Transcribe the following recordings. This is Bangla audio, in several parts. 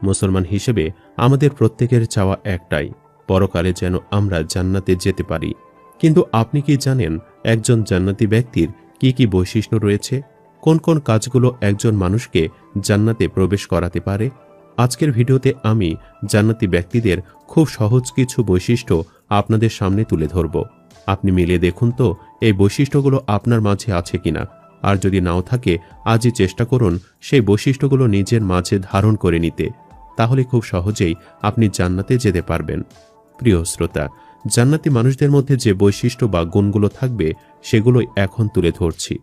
মুসলমান হিসেবে আমাদের প্রত্যেকের চাওয়া একটাই, পরকালে যেন আমরা জান্নাতে যেতে পারি। কিন্তু আপনি কি জানেন একজন জান্নাতি ব্যক্তির কি কি বৈশিষ্ট্য রয়েছে? কোন কোন কাজগুলো একজন মানুষকে জান্নাতে প্রবেশ করাতে পারে? আজকের ভিডিওতে আমি জান্নাতি ব্যক্তিদের খুব সহজ কিছু বৈশিষ্ট্য আপনাদের সামনে তুলে ধরব। আপনি মিলিয়ে দেখুন তো এই বৈশিষ্ট্যগুলো আপনার মাঝে আছে কিনা। আর যদি নাও থাকে, আজই চেষ্টা করুন সেই বৈশিষ্ট্যগুলো নিজের মাঝে ধারণ করে নিতে। তাহলে খুব সহজেই আপনি জান্নাতে যেতে পারবেন। প্রিয় শ্রোতা, জান্নাতি মানুষদের মধ্যে যে বৈশিষ্ট্য বা গুণগুলো থাকবে সেগুলোই এখন তুলে ধরছি।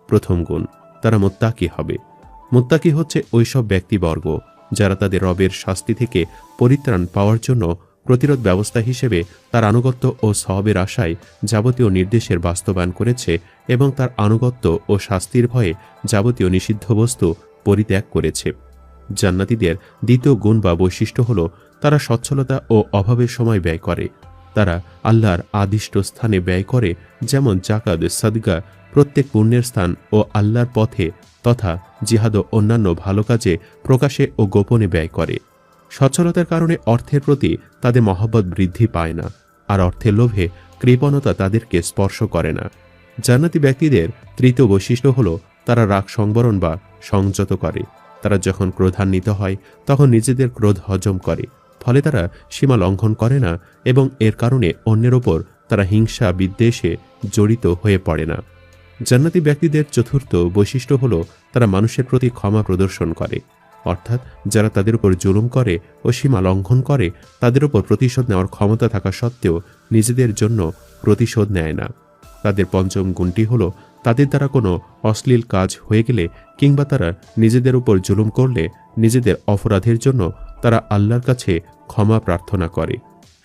প্রথম গুণ, তারা মুত্তাকি হবে। মুত্তাকি হচ্ছে ওইসব ব্যক্তিবর্গ যারা তাদের রবের শাস্তি থেকে পরিত্রাণ পাওয়ার জন্য প্রতিরোধ ব্যবস্থা হিসেবে তার আনুগত্য ও সওয়াবের আশায় যাবতীয় নির্দেশের বাস্তবায়ন করেছে এবং তার আনুগত্য ও শাস্তির ভয়ে যাবতীয় নিষিদ্ধ বস্তু পরিত্যাগ করেছে। জান্নাতীদের দ্বিতীয় গুণ বা বৈশিষ্ট্য হল তারা সচ্ছলতা ও অভাবের সময় ব্যয় করে। তারা আল্লাহর আদিষ্ট স্থানে ব্যয় করে, যেমন জাকাত, সাদকা, প্রত্যেক পুণ্যের স্থান ও আল্লাহর পথে তথা জিহাদ ও অন্যান্য ভালো কাজে প্রকাশে ও গোপনে ব্যয় করে। সচ্ছলতার কারণে অর্থের প্রতি তাদের মহব্বত বৃদ্ধি পায় না, আর অর্থের লোভে কৃপণতা তাদেরকে স্পর্শ করে না। জান্নাতি ব্যক্তিদের তৃতীয় বৈশিষ্ট্য হল তারা রাগ সংবরণ বা সংযত করে। তারা যখন ক্রোধান্বিত হয় তখন নিজেদের ক্রোধ হজম করে, ফলে তারা সীমা লঙ্ঘন করে না এবং এর কারণে অন্যের ওপর তারা হিংসা বিদ্বেষে জড়িত হয়ে পড়ে না। জান্নাতি ব্যক্তিদের চতুর্থ বৈশিষ্ট্য হল তারা মানুষের প্রতি ক্ষমা প্রদর্শন করে, অর্থাৎ যারা তাদের উপর জুলুম করে ও সীমা লঙ্ঘন করে তাদের উপর প্রতিশোধ নেওয়ার ক্ষমতা থাকা সত্ত্বেও নিজেদের জন্য প্রতিশোধ নেয় না। তাদের পঞ্চম গুণটি হল তাদের দ্বারা কোনো অশ্লীল কাজ হয়ে গেলে কিংবা তারা নিজেদের উপর জুলুম করলে নিজেদের অপরাধের জন্য তারা আল্লাহর কাছে ক্ষমা প্রার্থনা করে।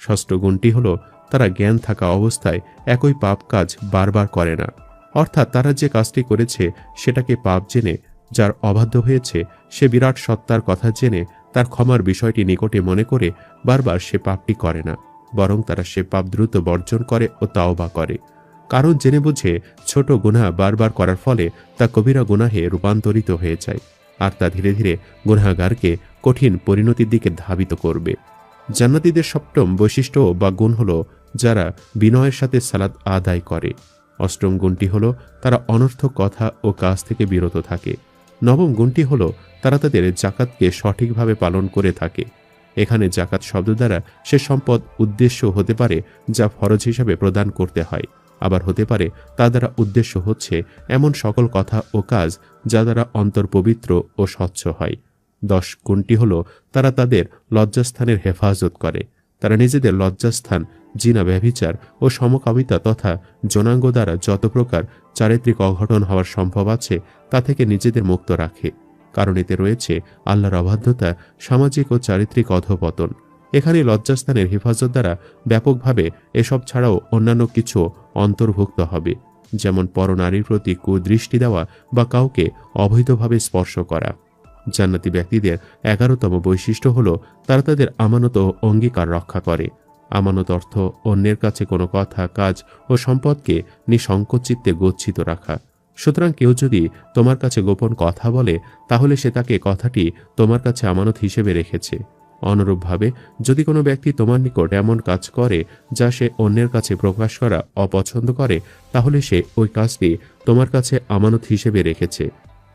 ষষ্ঠ গুণটি হল তারা জ্ঞান থাকা অবস্থায় একই পাপ কাজ বারবার করে না, অর্থাৎ তারা যে কাজটি করেছে সেটাকে পাপ জেনে যার অবাধ্য হয়েছে সে বিরাট সত্তার কথা জেনে তার ক্ষমার বিষয়টি নিকটে মনে করে বারবার সে পাপটি করে না, বরং তারা সে পাপ দ্রুত বর্জন করে ও তাওবা করে। কারণ জেনে বুঝে ছোট গুনাহ বারবার করার ফলে তা কবিরা গুনাহে রূপান্তরিত হয়ে যায়, আর তা ধীরে ধীরে গুনাহগারকে কঠিন পরিণতির দিকে ধাবিত করবে। জান্নাতীদের সপ্তম বৈশিষ্ট্য বা গুণ হল যারা বিনয়ের সাথে সালাত আদায় করে। অষ্টম গুণটি হল তারা অনর্থক কথা ও কাজ থেকে বিরত থাকে। নবম গুণটি হল তারা তাদের জাকাতকে সঠিকভাবে পালন করে থাকে। এখানে জাকাত শব্দ দ্বারা সে সম্পদ উদ্দেশ্য হতে পারে যা ফরজ হিসাবে প্রদান করতে হয়, আবার হতে পারে তা দ্বারা উদ্দেশ্য হচ্ছে এমন সকল কথা ও কাজ যা দ্বারা অন্তর পবিত্র ও স্বচ্ছ হয়। 10 গুণটি হল তারা তাদের লজ্জাস্থানের হেফাজত করে। তারা নিজেদের লজ্জাস্থান জিনা, ব্যভিচার ও সমকামিতা তথা যৌনাঙ্গ দ্বারা যত প্রকার চারিত্রিক অঘটন হওয়ার সম্ভব আছে তা থেকে নিজেদের মুক্ত রাখে, কারণ এতে রয়েছে আল্লাহর অবাধ্যতা, সামাজিক ও চারিত্রিক অধঃপতন। এখানে লজ্জাস্থানের হেফাজত দ্বারা ব্যাপকভাবে এসব ছাড়াও অন্যান্য কিছু অন্তর্ভুক্ত হবে, যেমন পরনারীর প্রতি কুদৃষ্টি দেওয়া বা কাউকে অবৈধভাবে স্পর্শ করা। জান্নাতি ব্যক্তিদের 11তম বৈশিষ্ট্য হল তারা তাদের আমানত ও অঙ্গীকার রক্ষা করে। আমানত অর্থ অন্যের কাছে কোনো কথা, কাজ ও সম্পদকে নিঃসংকোচিত্তে গচ্ছিত রাখা। সুতরাং কেউ যদি তোমার কাছে গোপন কথা বলে তাহলে সে তাকে কথাটি তোমার কাছে আমানত হিসেবে রেখেছে। অনুরূপভাবে যদি কোনো ব্যক্তি তোমার নিকট এমন কাজ করে যা সে অন্যের কাছে প্রকাশ করা অপছন্দ করে তাহলে সে ওই কাজটি তোমার কাছে আমানত হিসেবে রেখেছে।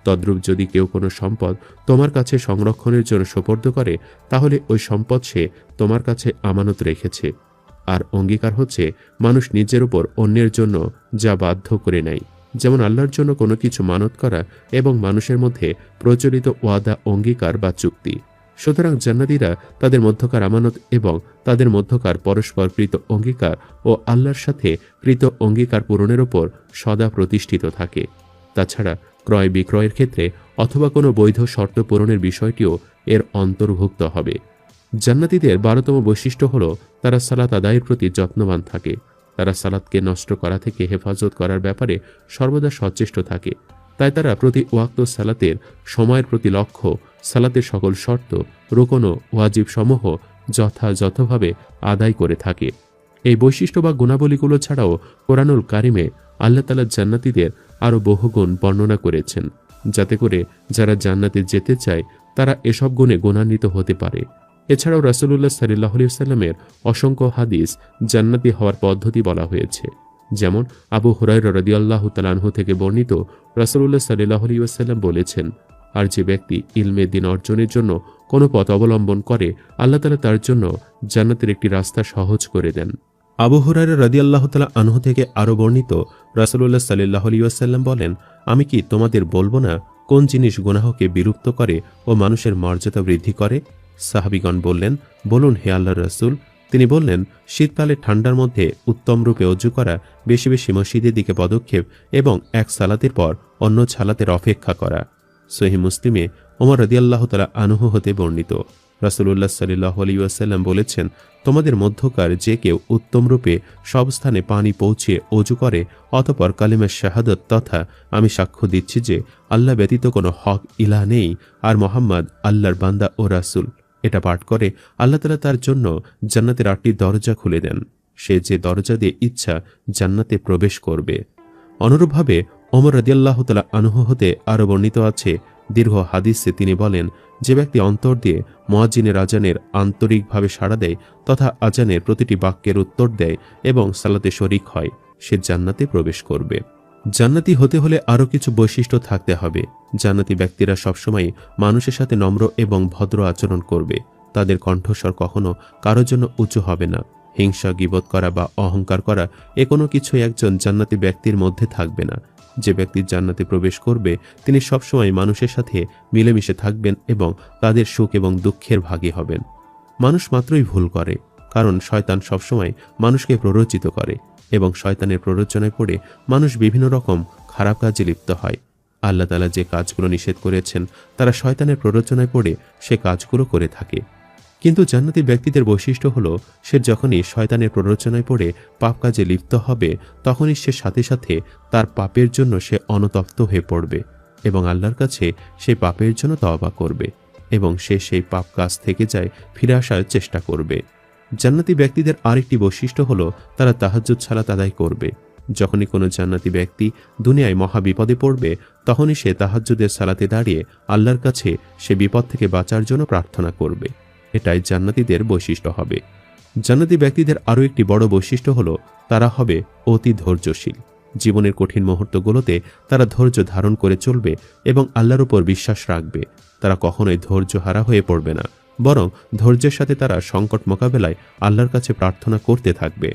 তদ্রূপ যদি কেউ কোনো সম্পদ তোমার কাছে সংরক্ষণের জন্য সোপর্দ করে তাহলে ওই সম্পদ সে তোমার কাছে আমানত রেখেছে। আর অঙ্গীকার হচ্ছে মানুষ নিজের উপর অন্যের জন্য যা বাধ্য করে নেয়, যেমন আল্লাহর জন্য কোনো কিছু মানত করা এবং মানুষের মধ্যে প্রচলিত ওয়াদা, অঙ্গীকার বা চুক্তি। সুতরাং জান্নাতীরা তাদের মধ্যকার আমানত এবং তাদের মধ্যকার পরস্পর কৃত অঙ্গীকার ও আল্লাহর সাথে কৃত অঙ্গীকার পূরণের ওপর সদা প্রতিষ্ঠিত থাকে। তাছাড়া ক্রয় বিক্রয়ের ক্ষেত্রে অথবা কোনো বৈধ শর্ত পূরণের বিষয়টিও এর অন্তর্ভুক্ত হবে। জান্নাতীদের 12তম বৈশিষ্ট্য হল তারা সালাত আদায়ের প্রতি যত্নবান থাকে। তারা সালাতকে নষ্ট করা থেকে হেফাজত করার ব্যাপারে সর্বদা সচেষ্ট থাকে। তাই তারা প্রতি ওয়াক্ত সালাতের সময়ের প্রতি লক্ষ্য, সালাতের সকল শর্ত, রুকন ও ওয়াজিব সমূহ যথাযথভাবে আদায় করে থাকে। এই বৈশিষ্ট্য বা গুণাবলীগুলো ছাড়াও কোরআনুল কারিমে আল্লাহ তাআলা জান্নাতীদের আরও বহুগুণ বর্ণনা করেছেন, যাতে করে যারা জান্নাতে যেতে চায় তারা এসব গুণে গুণান্বিত হতে পারে। এছাড়াও রাসূলুল্লাহ সাল্লাল্লাহু আলাইহি ওয়াসাল্লামের অসংখ্য হাদিস জান্নাতি হওয়ার পদ্ধতি বলা হয়েছে। যেমন আবু হুরায়রা রাদিয়াল্লাহু তাআলা আনহু থেকে বর্ণিত, রাসূলুল্লাহ সাল্লাল্লাহু আলাইহি ওয়াসাল্লাম বলেছেন, আর যে ব্যক্তি ইলমে দ্বীন অর্জনের জন্য কোনো পথ অবলম্বন করে, আল্লাহ তাআলা তার জন্য জান্নাতের একটি রাস্তা সহজ করে দেন। আবু হুরায়রা রাদিয়াল্লাহু তাআলা আনহু থেকে আরও বর্ণিত, রাসূলুল্লাহ সাল্লাল্লাহু আলাইহি ওয়াসাল্লাম বলেন, আমি কি তোমাদের বলবো না কোন জিনিস গুনাহকে বিলুপ্ত করে ও মানুষের মর্যাদা বৃদ্ধি করে? সাহাবীগণ বললেন, বলুন হে আল্লাহর রাসূল। তিনি বললেন, শীতকালে ঠান্ডার মধ্যে উত্তম রূপে অজু করা, বেশি বেশি মসজিদের দিকে পদক্ষেপ এবং এক সালাতের পর অন্য সালাতের অপেক্ষা করা। সহিহ মুসলিমে ওমর রাদিয়াল্লাহু তাআলা আনহু হতে বর্ণিত, রাসূলুল্লাহ সাল্লাল্লাহু আলাইহি ওয়াসাল্লাম বলেছেন, তোমাদের মধ্যকার যে কেউ উত্তম রূপে সব স্থানে পানি পৌঁছে অজু করে, অতঃপর কালিমা শাহাদাত তথা আমি সাক্ষ্য দিচ্ছি যে আল্লাহ ব্যতীত কোনো হক ইলাহ নেই আর মুহাম্মদ আল্লাহর বান্দা ও রাসূল, এটা পাঠ করে, আল্লাহ তাআলা তার জন্য জান্নাতের 8টি দরজা খুলে দেন। সে যে দরজা দিয়ে ইচ্ছা জান্নাতে প্রবেশ করবে। অনুরূপভাবে ওমর রাদিয়াল্লাহু তাআলা আনহু হতে আরও বর্ণিত আছে, দীর্ঘ হাদিসে তিনি বলেন, যে ব্যক্তি অন্তর দিয়ে মুয়াজ্জিনের আজানের আন্তরিকভাবে সাড়া দেয় তথা আজানের প্রতিটি বাক্যের উত্তর দেয় এবং সালাতে শরীক হয়, সে জান্নাতে প্রবেশ করবে। জান্নাতি হতে হলে আরও কিছু বৈশিষ্ট্য থাকতে হবে। জান্নাতি ব্যক্তিরা সবসময় মানুষের সাথে নম্র এবং ভদ্র আচরণ করবে। তাদের কণ্ঠস্বর কখনো কারোর জন্য উঁচু হবে না। হিংসা, গীবত করা বা অহংকার করা এ কোনো কিছুই একজন জান্নাতি ব্যক্তির মধ্যে থাকবে না। যে ব্যক্তি জান্নাতে প্রবেশ করবে তিনি সবসময় মানুষের সাথে মিলেমিশে থাকবেন এবং তাদের সুখ এবং দুঃখের ভাগী হবেন। মানুষ মাত্রই ভুল করে, কারণ শয়তান সবসময় মানুষকে প্ররোচিত করে এবং শয়তানের প্ররোচনায় পড়ে মানুষ বিভিন্ন রকম খারাপ কাজে লিপ্ত হয়। আল্লাহ তাআলা যে কাজগুলো নিষেধ করেছেন তারা শয়তানের প্ররোচনায় পড়ে সে কাজগুলো করে থাকে। কিন্তু জান্নাতি ব্যক্তিদের বৈশিষ্ট্য হলো, সে যখনই শয়তানের প্ররোচনায় পড়ে পাপ কাজে লিপ্ত হবে তখনই সে সাথে সাথে তার পাপের জন্য সে অনুতপ্ত হয়ে পড়বে এবং আল্লাহর কাছে সেই পাপের জন্য তওবা করবে এবং সে সেই পাপ কাজ থেকে যায় ফিরে আসার চেষ্টা করবে। জান্নাতি ব্যক্তিদের আরেকটি বৈশিষ্ট্য হলো, তারা তাহাজ্জুদ সালাত আদায় করবে। যখনই কোনো জান্নাতি ব্যক্তি দুনিয়ায় মহা বিপদে পড়বে তখনই সে তাহাজ্জুদের সালাতে দাঁড়িয়ে আল্লাহর কাছে সে বিপদ থেকে বাঁচার জন্য প্রার্থনা করবে। এটাই জান্নাতীদের বৈশিষ্ট্য হবে। জান্নাতি ব্যক্তিদের আরও একটি বড় বৈশিষ্ট্য হলো, তারা হবে অতি ধৈর্যশীল। জীবনের কঠিন মুহূর্তগুলোতে তারা ধৈর্য ধারণ করে চলবে এবং আল্লাহর উপর বিশ্বাস রাখবে। তারা কখনোই ধৈর্যহারা হয়ে পড়বে না, বরং ধৈর্যের সাথে তারা সংকট মোকাবেলায় আল্লাহর কাছে প্রার্থনা করতে থাকবে।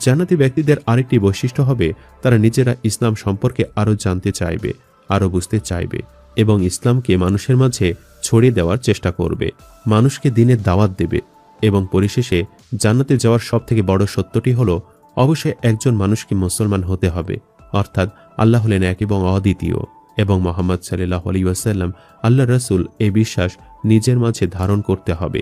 জান্নাতি ব্যক্তিদের আরেকটি বৈশিষ্ট্য হবে, তারা নিজেরা ইসলাম সম্পর্কে আরও জানতে চাইবে, আরও বুঝতে চাইবে এবং ইসলামকে মানুষের মাঝে ছড়িয়ে দেওয়ার চেষ্টা করবে, মানুষকে দ্বীনের দাওয়াত দেবে এবং পরিশেষে জান্নাতে যাওয়ার সবথেকে বড় সত্যটি হলো, অবশ্যই একজন মানুষকে মুসলমান হতে হবে, অর্থাৎ আল্লাহ হলেন এক এবং অদ্বিতীয় এবং মুহাম্মদ সাল্লাল্লাহু আলাইহি ওয়াসাল্লাম আল্লাহর রাসূল, এই বিশ্বাস নিজের মাঝে ধারণ করতে হবে।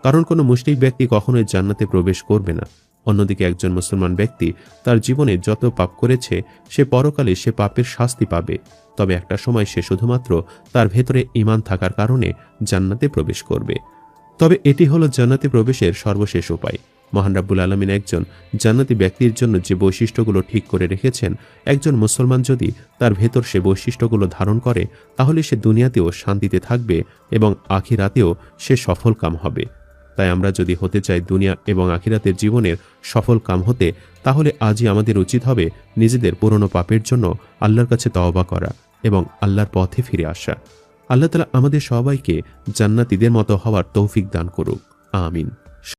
কারণ কোনো মুশরিক ব্যক্তি কখনোই জান্নাতে প্রবেশ করবে না। অন্যদিকে একজন মুসলমান ব্যক্তি তার জীবনে যত পাপ করেছে সে পরকালে সে পাপের শাস্তি পাবে, তবে একটা সময় সে শুধুমাত্র তার ভেতরে ঈমান থাকার কারণে জান্নাতে প্রবেশ করবে। তবে এটি হলো জান্নাতে প্রবেশের সর্বশেষ উপায়। মহান রাব্বুল আলামিন একজন জান্নাতি ব্যক্তির জন্য যে বৈশিষ্ট্যগুলো ঠিক করে রেখেছেন, একজন মুসলমান যদি তার ভেতর সে বৈশিষ্ট্যগুলো ধারণ করে তাহলে সে দুনিয়াতেও শান্তিতে থাকবে এবং আখিরাতেও সে সফল কাম হবে। তাই আমরা যদি হতে চাই দুনিয়া এবং আখিরাতের জীবনের সফল কাম হতে, তাহলে আজই আমাদের উচিত হবে নিজেদের পুরনো পাপের জন্য আল্লাহর কাছে তওবা করা এবং আল্লাহর পথে ফিরে আসা। আল্লাহ তাআলা আমাদের সবাইকে জান্নাতীদের মতো হওয়ার তৌফিক দান করুক। আমিন।